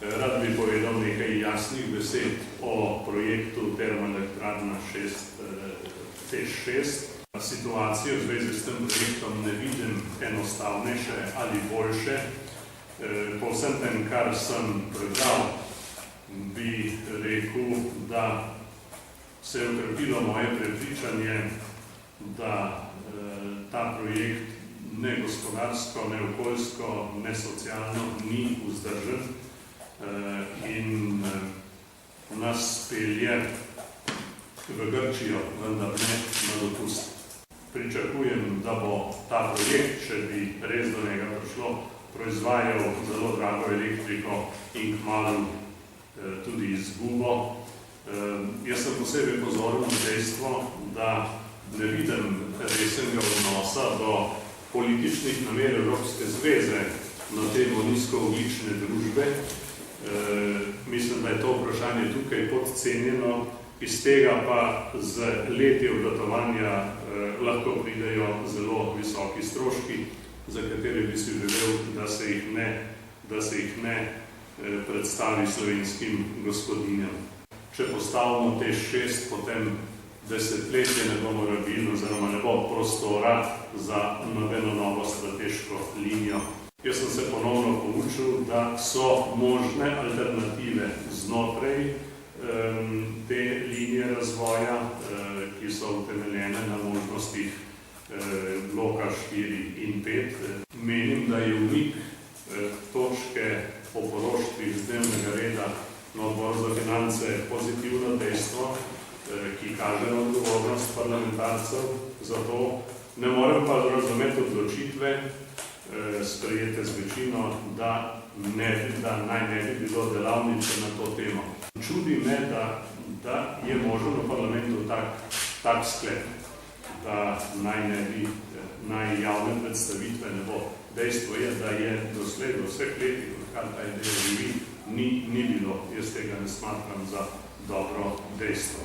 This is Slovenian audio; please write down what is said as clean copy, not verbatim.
Rad bi povedal nekaj jasnih besed o projektu Termoelektrarna TEŠ 6. Situacijo v zvezi s tem projektom ne vidim enostavnejše ali boljše. Po vsem tem, kar sem prebral, bi rekel, da se je ukrepilo moje prepričanje, da ta projekt ne gospodarsko, ne okoljsko, ne socialno ni vzdržen in nas pelje v Grčijo, vendar ne na dopust. Pričakujem, da bo ta projekt, če bi res do njega prišlo, proizvajal zelo drago elektriko in kmalu tudi izgubo. Jaz sem posebej pozoren na dejstvo, da ne vidim resnega odnosa do političnih namer Evropske zveze na temo nizkoogljične družbe. Mislim, da je to vprašanje tukaj podcenjeno, iz tega pa z leti obvladovanja lahko pridejo zelo visoki stroški, za katere bi si želel, da se jih ne predstavi slovenskim gospodinjam. Če postavimo TEŠ 6, potem desetletje ne bomo rabili, oziroma ne bo prostora za nobeno novo strateško linijo. Jaz sem se ponovno poučil, da so možne alternative znotraj te linije razvoja, ki so utemeljene na možnostih bloka 4 in 5. Menim, da je umik točke o poroštvih z dnevnega reda na Odboru za finance pozitivno dejstvo, ki kaže na odgovornost parlamentarcev. Zato ne morem pa razumeti odločitve sprejete z večino, da naj ne bi bilo delavnice na to temo. Čudi me, da je možno v parlamentu tak sklep, da naj javne predstavitve ne bo. Dejstvo je, da je doslej do vseh letih, odkar ta ideja živi, ni bilo. Jaz tega ne smatram za dobro dejstvo.